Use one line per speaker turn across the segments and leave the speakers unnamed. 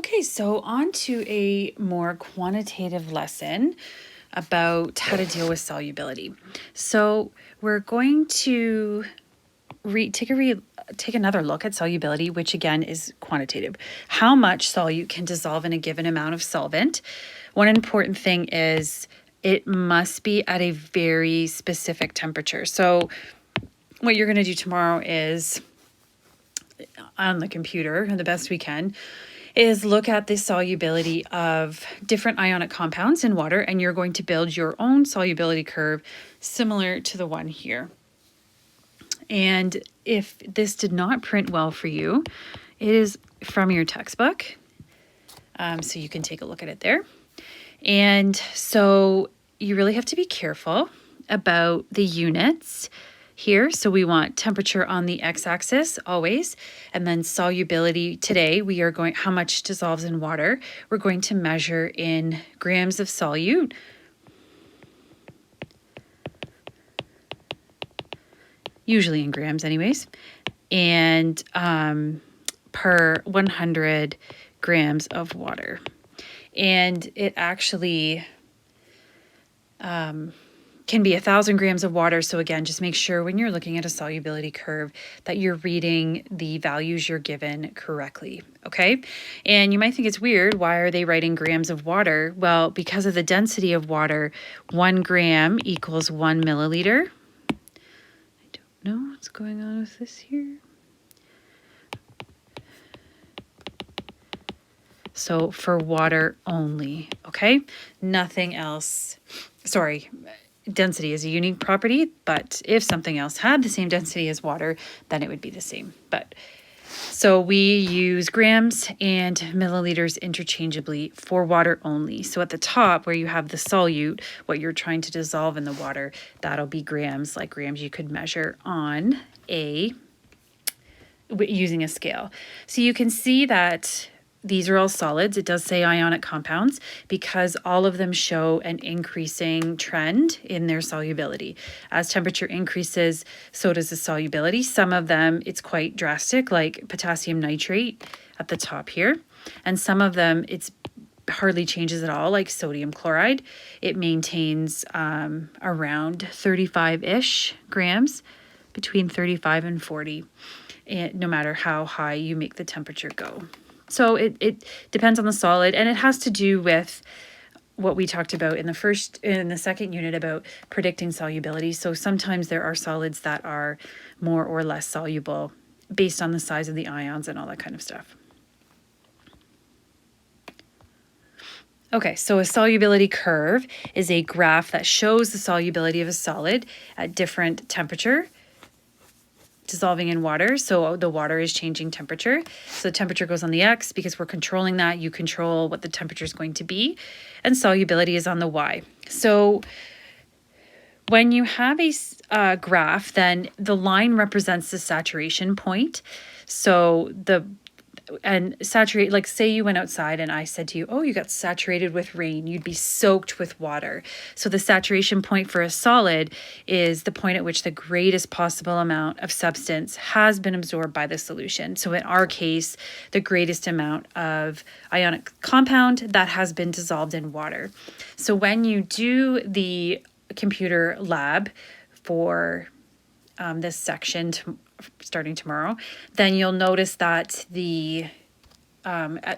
Okay, so on to a more quantitative lesson about how to deal with solubility. So we're going to take another look at solubility, which again is quantitative. How much solute can dissolve in a given amount of solvent? One important thing is it must be at a very specific temperature. So what you're going to do tomorrow is on the computer, the best we can, is look at the solubility of different ionic compounds in water, and you're going to build your own solubility curve similar to the one here. And if this did not print well for you, it is from your textbook, so you can take a look at it there. And so you really have to be careful about the units here. So we want temperature on the x-axis always, and then solubility. Today we are going, how much dissolves in water, we're going to measure in grams of solute. Usually in grams anyways, and per 100 grams of water. And it actually can be 1,000 grams of water. So again, just make sure when you're looking at a solubility curve that you're reading the values you're given correctly, okay? And you might think it's weird, why are they writing grams of water? Well, because of the density of water, 1 gram equals 1 milliliter. I don't know what's going on with this here. So for water only, okay? Nothing else. Sorry, density is a unique property, but if something else had the same density as water, then it would be the same. But so we use grams and milliliters interchangeably for water only. So at the top where you have the solute, what you're trying to dissolve in the water, that'll be grams, like grams you could measure on using a scale. So you can see that these are all solids. It does say ionic compounds because all of them show an increasing trend in their solubility. As temperature increases, so does the solubility. Some of them, it's quite drastic, like potassium nitrate at the top here. And some of them, it's hardly changes at all, like sodium chloride. It maintains around 35-ish grams, between 35 and 40, no matter how high you make the temperature go. So it depends on the solid, and it has to do with what we talked about in the second unit about predicting solubility. So sometimes there are solids that are more or less soluble based on the size of the ions and all that kind of stuff. Okay, so a solubility curve is a graph that shows the solubility of a solid at different temperature, dissolving in water. So the water is changing temperature. So the temperature goes on the X because we're controlling that. You control what the temperature is going to be. And solubility is on the Y. So when you have a graph, then the line represents the saturation point. So saturate, like say you went outside and I said to you, oh, you got saturated with rain, you'd be soaked with water. So the saturation point for a solid is the point at which the greatest possible amount of substance has been absorbed by the solution. So in our case, the greatest amount of ionic compound that has been dissolved in water. So when you do the computer lab for this section starting tomorrow, then you'll notice that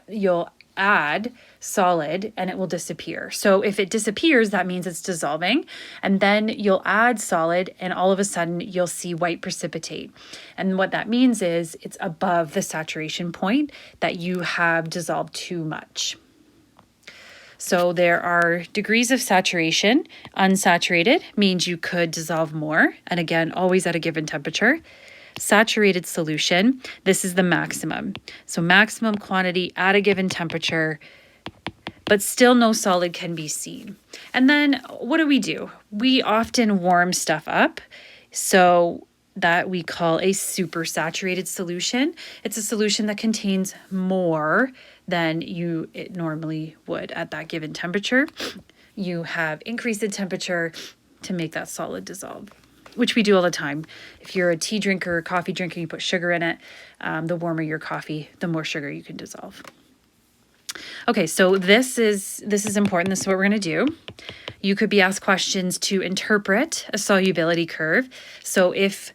you'll add solid and it will disappear. So if it disappears, that means it's dissolving, and then you'll add solid and all of a sudden you'll see white precipitate. And what that means is it's above the saturation point that you have dissolved too much. So there are degrees of saturation. Unsaturated means you could dissolve more, and again, always at a given temperature. Saturated solution, this is the maximum. So maximum quantity at a given temperature, but still no solid can be seen. And then what do? We often warm stuff up. So that we call a supersaturated solution. It's a solution that contains more than it normally would at that given temperature. You have increased the temperature to make that solid dissolve, which we do all the time. If you're a tea drinker or coffee drinker, you put sugar in it. The warmer your coffee, the more sugar you can dissolve. Okay, so this is important. This is what we're going to do. You could be asked questions to interpret a solubility curve. So if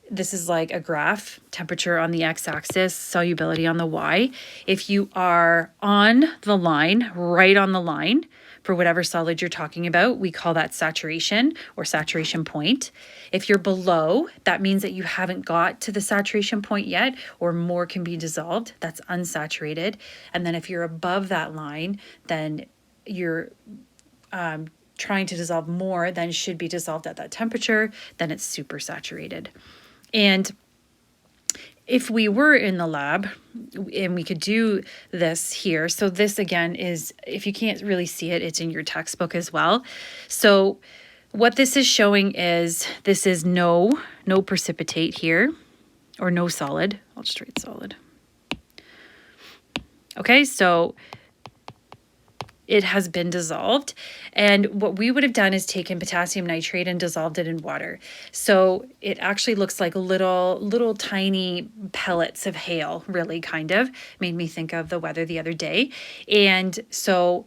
this is like a graph, temperature on the x-axis, solubility on the y. If you are on the line, right on the line, for whatever solid you're talking about, we call that saturation or saturation point. If you're below, that means that you haven't got to the saturation point yet, or more can be dissolved. That's unsaturated. And then if you're above that line, then you're trying to dissolve more than should be dissolved at that temperature, then it's supersaturated. And if we were in the lab and we could do this here, so this again is, if you can't really see it, it's in your textbook as well. So what this is showing is this is no precipitate here, or no solid. I'll just write solid. Okay, so it has been dissolved. And what we would have done is taken potassium nitrate and dissolved it in water. So it actually looks like little tiny pellets of hail, really, kind of. Made me think of the weather the other day. And so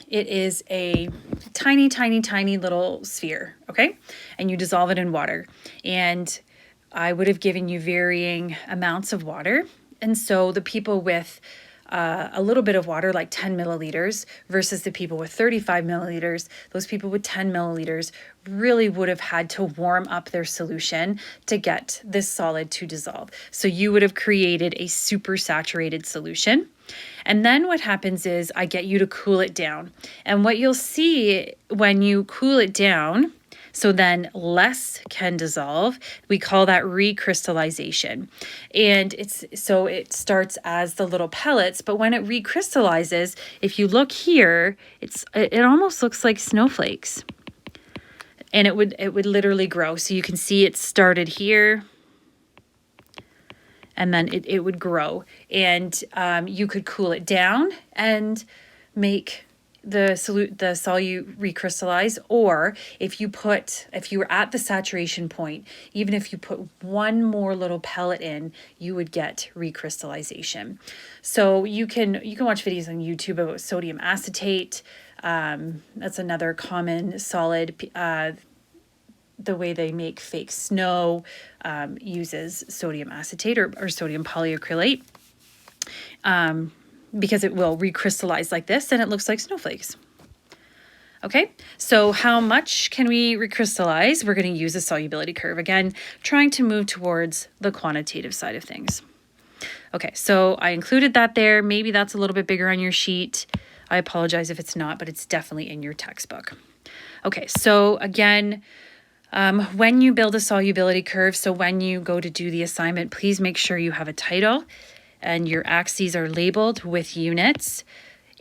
it is a tiny, tiny, tiny little sphere, okay? And you dissolve it in water. And I would have given you varying amounts of water. And so the people with a little bit of water, like 10 milliliters, versus the people with 35 milliliters, those people with 10 milliliters really would have had to warm up their solution to get this solid to dissolve. So you would have created a supersaturated solution. And then what happens is I get you to cool it down. And what you'll see when you cool it down, so then less can dissolve, we call that recrystallization. And it starts as the little pellets, but when it recrystallizes, if you look here, it almost looks like snowflakes. And it would literally grow. So you can see it started here, and then it would grow. And you could cool it down and make the solute recrystallize, or if you were at the saturation point, even if you put one more little pellet in, you would get recrystallization. So you can watch videos on YouTube about sodium acetate. That's another common solid. The way they make fake snow uses sodium acetate or sodium polyacrylate. Because it will recrystallize like this and it looks like snowflakes. Okay, so how much can we recrystallize? We're going to use a solubility curve. Again, trying to move towards the quantitative side of things. Okay, so I included that there. Maybe that's a little bit bigger on your sheet. I apologize if it's not, but it's definitely in your textbook. Okay, so again, when you build a solubility curve, so when you go to do the assignment, please make sure you have a title and your axes are labeled with units.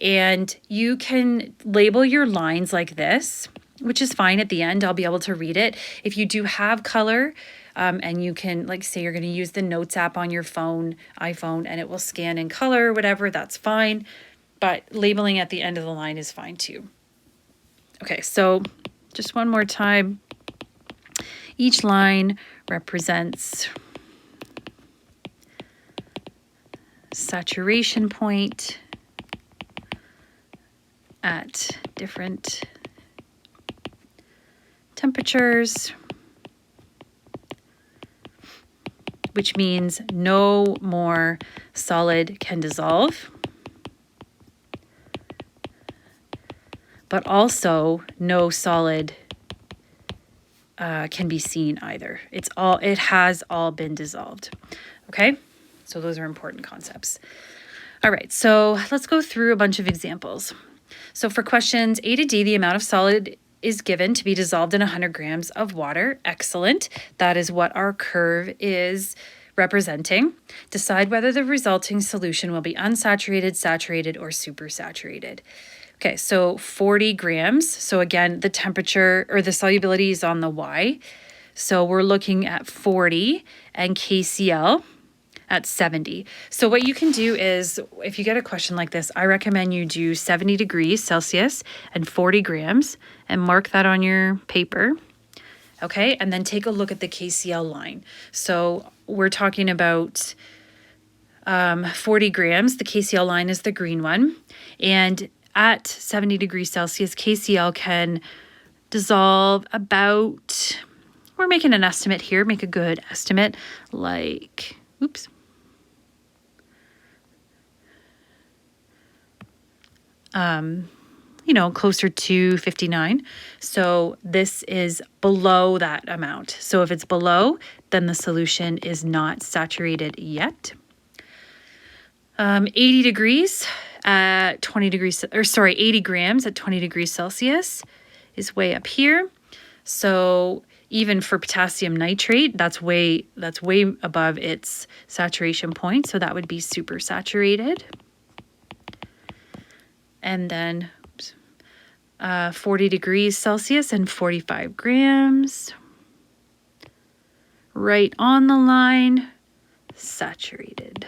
And you can label your lines like this, which is fine. At the end, I'll be able to read it. If you do have color, and you can, like, say you're going to use the Notes app on your iPhone, and it will scan in color or whatever, that's fine. But labeling at the end of the line is fine too. Okay, so just one more time. Each line represents saturation point at different temperatures, which means no more solid can dissolve, but also no solid can be seen either. It has all been dissolved. Okay, so those are important concepts. All right, so let's go through a bunch of examples. So for questions A to D, the amount of solid is given to be dissolved in 100 grams of water. Excellent. That is what our curve is representing. Decide whether the resulting solution will be unsaturated, saturated, or supersaturated. Okay, so 40 grams. So again, the temperature or the solubility is on the Y. So we're looking at 40 and KCl at 70. So what you can do is, if you get a question like this, I recommend you do 70 degrees Celsius and 40 grams and mark that on your paper. Okay, and then take a look at the KCl line. So we're talking about 40 grams. The KCl line is the green one. And at 70 degrees Celsius, KCl can dissolve about, we're making an estimate here, make a good estimate, like, oops. You know, closer to 59. So this is below that amount. So if it's below, then the solution is not saturated yet. 80 degrees at 20 degrees, or sorry, 80 grams at 20 degrees Celsius is way up here. So even for potassium nitrate, that's way above its saturation point. So that would be super saturated. And then 40 degrees Celsius and 45 grams. Right on the line, saturated.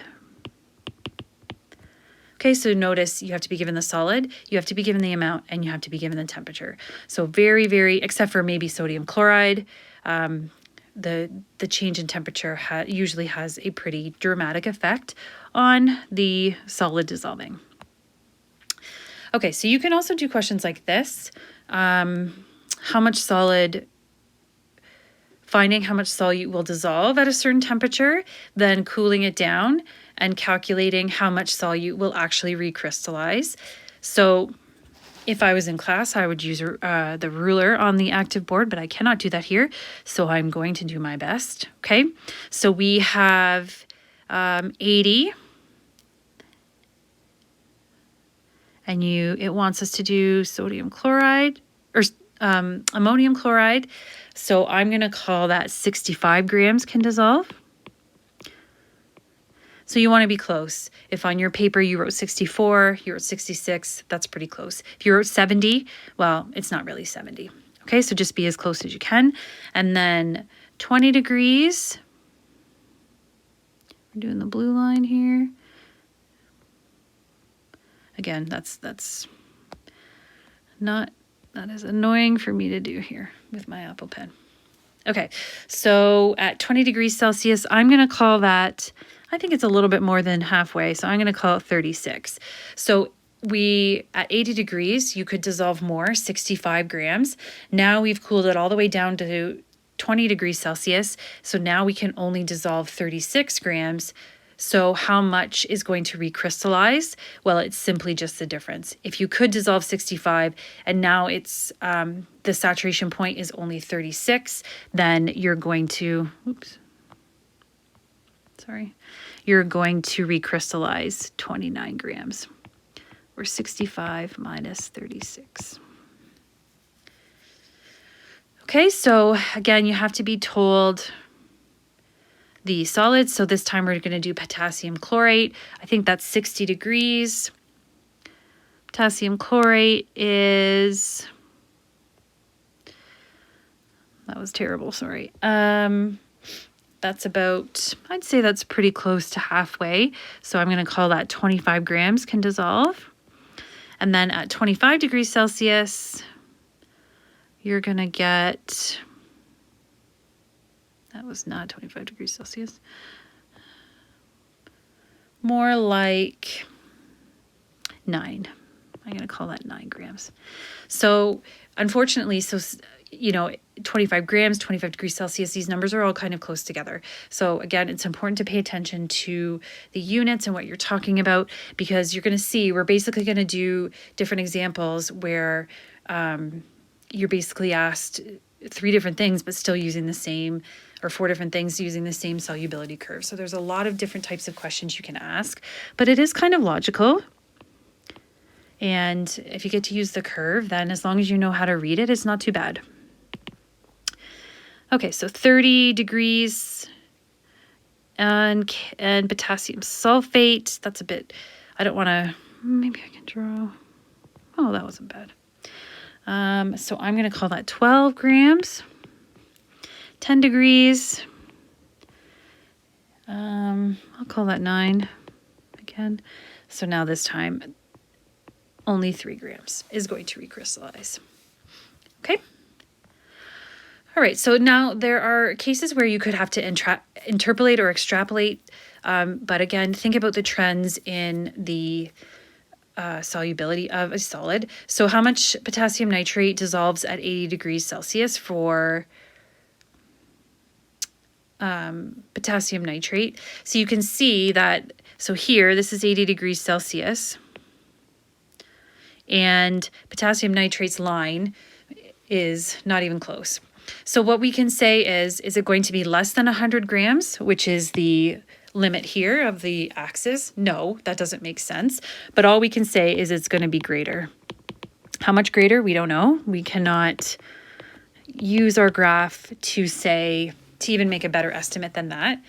Okay, so notice you have to be given the solid, you have to be given the amount, and you have to be given the temperature. So very, except for maybe sodium chloride, the change in temperature usually has a pretty dramatic effect on the solid dissolving. Okay, so you can also do questions like this. Finding how much solute will dissolve at a certain temperature, then cooling it down and calculating how much solute will actually recrystallize. So if I was in class, I would use the ruler on the active board, but I cannot do that here. So I'm going to do my best. Okay, so we have 80. And it wants us to do sodium chloride or ammonium chloride. So I'm going to call that 65 grams can dissolve. So you want to be close. If on your paper you wrote 64, you wrote 66, that's pretty close. If you wrote 70, well, it's not really 70. Okay, so just be as close as you can. And then 20 degrees. We're doing the blue line here. Again, that is annoying for me to do here with my Apple Pen. Okay, so at 20 degrees Celsius, I'm going to call that, I think it's a little bit more than halfway, so I'm going to call it 36. So at 80 degrees, you could dissolve more, 65 grams. Now we've cooled it all the way down to 20 degrees Celsius, so now we can only dissolve 36 grams. So how much is going to recrystallize? Well, it's simply just the difference. If you could dissolve 65 and now it's the saturation point is only 36, then you're going to, you're going to recrystallize 29 grams, or 65 minus 36. Okay, so again, you have to be told the solids. So this time we're going to do potassium chlorate. I think that's 60 degrees. Potassium chlorate is, that was terrible, sorry. That's about, I'd say that's pretty close to halfway. So I'm going to call that 25 grams can dissolve. And then at 25 degrees Celsius, you're going to get, that was not 25 degrees Celsius. More like 9. I'm going to call that 9 grams. So unfortunately, 25 grams, 25 degrees Celsius, these numbers are all kind of close together. So again, it's important to pay attention to the units and what you're talking about, because you're going to see, we're basically going to do different examples where you're basically asked 3 different things, but still using the same, or 4 different things using the same solubility curve. So there's a lot of different types of questions you can ask, but it is kind of logical. And if you get to use the curve, then as long as you know how to read it, it's not too bad. Okay, so 30 degrees and potassium sulfate. That's a bit, I don't want to, maybe I can draw. Oh, that wasn't bad. So I'm going to call that 12 grams. 10 degrees. I'll call that 9 again. So now this time, only 3 grams is going to recrystallize. Okay. All right, so now there are cases where you could have to interpolate or extrapolate, but again, think about the trends in the solubility of a solid. So how much potassium nitrate dissolves at 80 degrees Celsius for potassium nitrate? So you can see that, so here, this is 80 degrees Celsius, and potassium nitrate's line is not even close. So what we can say is it going to be less than 100 grams, which is the limit here of the axis? No, that doesn't make sense. But all we can say is it's going to be greater. How much greater? We don't know. We cannot use our graph to even make a better estimate than that.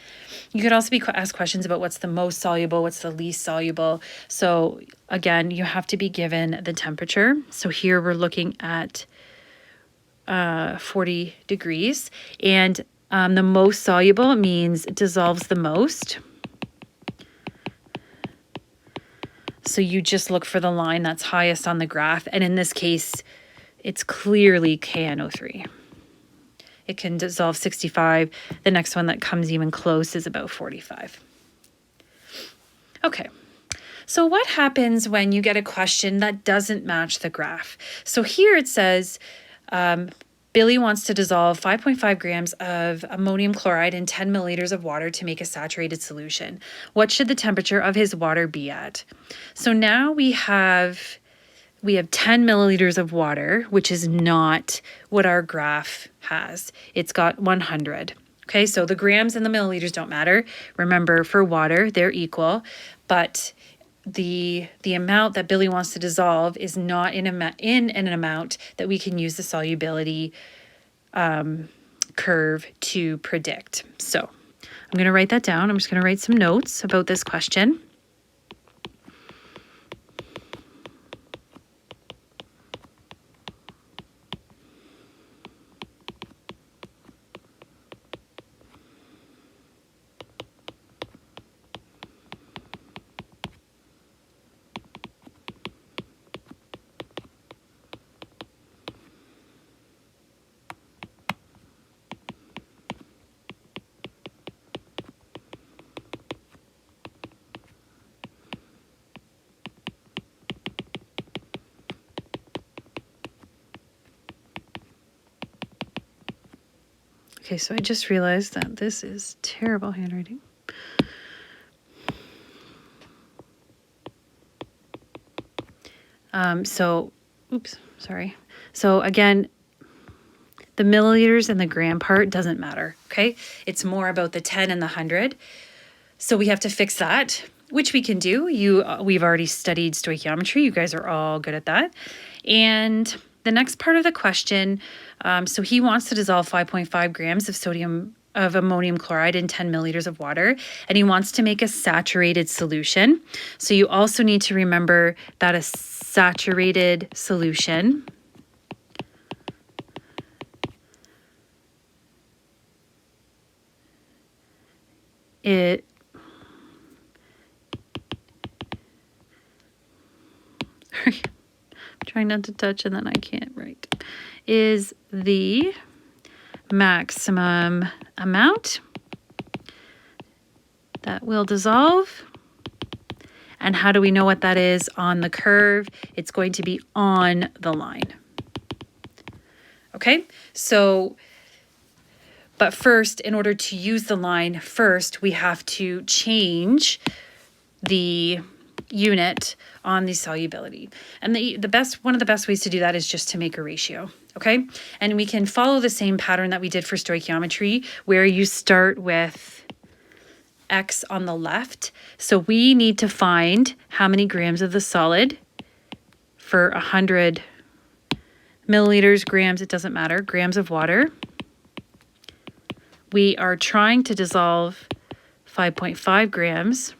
You could also be asked questions about what's the most soluble, what's the least soluble. So again, you have to be given the temperature. So here we're looking at 40 degrees, and the most soluble means it dissolves the most. So you just look for the line that's highest on the graph, and in this case, it's clearly KNO3. It can dissolve 65. The next one that comes even close is about 45. Okay. So what happens when you get a question that doesn't match the graph? So here it says, Billy wants to dissolve 5.5 grams of ammonium chloride in 10 milliliters of water to make a saturated solution. What should the temperature of his water be at? So now we have 10 milliliters of water, which is not what our graph has. It's got 100. Okay, so the grams and the milliliters don't matter. Remember, for water, they're equal, but the amount that Billy wants to dissolve is not in an amount that we can use the solubility curve to predict. So I'm going to write that down. I'm just going to write some notes about this question. Okay, so I just realized that this is terrible handwriting. So again, the milliliters and the gram part doesn't matter, okay? It's more about the 10 and the 100. So we have to fix that, which we can do. We've already studied stoichiometry. You guys are all good at that. And the next part of the question, so he wants to dissolve 5.5 grams of ammonium chloride in 10 milliliters of water, and he wants to make a saturated solution. So you also need to remember that a saturated solution trying not to touch and then I can't write, is the maximum amount that will dissolve. And how do we know what that is on the curve? It's going to be on the line. Okay, so, but first, in order to use the line first, we have to change the unit on the solubility. And one of the best ways to do that is just to make a ratio, okay? And we can follow the same pattern that we did for stoichiometry, where you start with X on the left. So we need to find how many grams of the solid for 100 milliliters, grams, it doesn't matter, grams of water. We are trying to dissolve 5.5 grams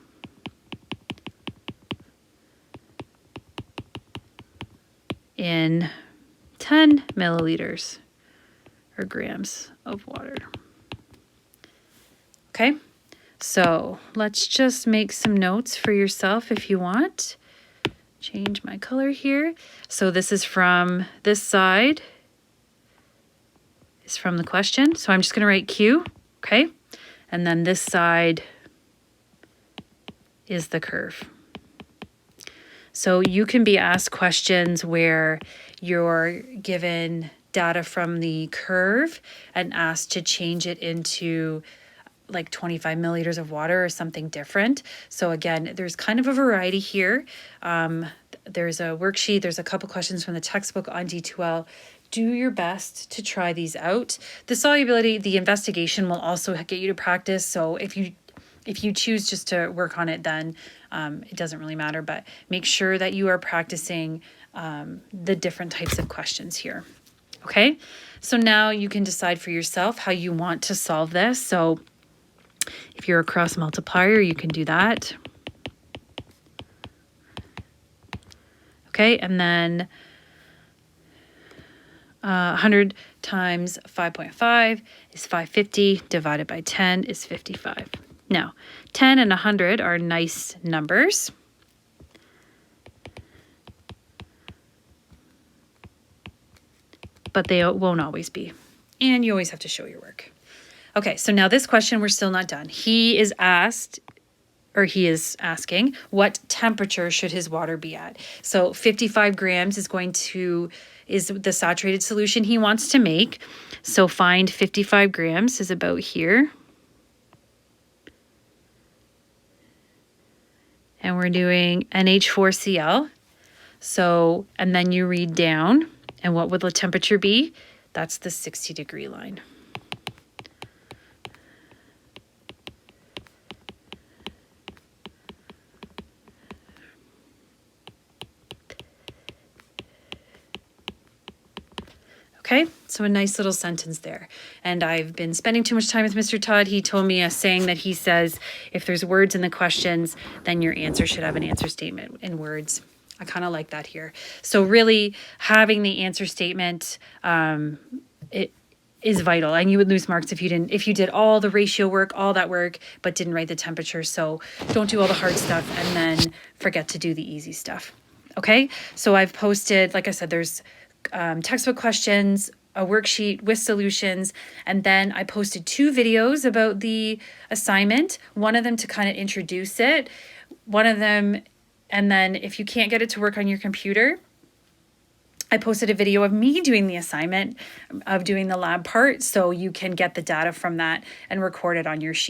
in 10 milliliters or grams of water. Okay, so let's just make some notes for yourself if you want. Change my color here. So this is from this side is from the question. So I'm just going to write Q, okay? And then this side is the curve. So you can be asked questions where you're given data from the curve and asked to change it into like 25 milliliters of water or something different. So again, there's kind of a variety here. There's a worksheet, there's a couple questions from the textbook on D2L. Do your best to try these out. The solubility, the investigation will also get you to practice. So if you choose just to work on it, then it doesn't really matter, but make sure that you are practicing the different types of questions here. Okay, so now you can decide for yourself how you want to solve this. So if you're a cross multiplier, you can do that. Okay, and then 100 times 5.5 is 550, divided by 10 is 55. Now, 10 and 100 are nice numbers. But they won't always be. And you always have to show your work. Okay, so now this question, we're still not done. He is asking, what temperature should his water be at? So 55 grams is the saturated solution he wants to make. So find 55 grams is about here. And we're doing NH4Cl. So, and then you read down, and what would the temperature be? That's the 60-degree line. Okay, so a nice little sentence there. And I've been spending too much time with Mr. Todd. He told me a saying that he says, if there's words in the questions, then your answer should have an answer statement in words. I kind of like that here. So really having the answer statement, it is vital. And you would lose marks if you did all the ratio work, all that work, but didn't write the temperature. So don't do all the hard stuff and then forget to do the easy stuff. Okay, so I've posted, like I said, there's textbook questions, a worksheet with solutions, and then I posted 2 videos about the assignment, one of them to kind of introduce it, one of them, and then if you can't get it to work on your computer, I posted a video of me doing the assignment, of doing the lab part, so you can get the data from that and record it on your sheet.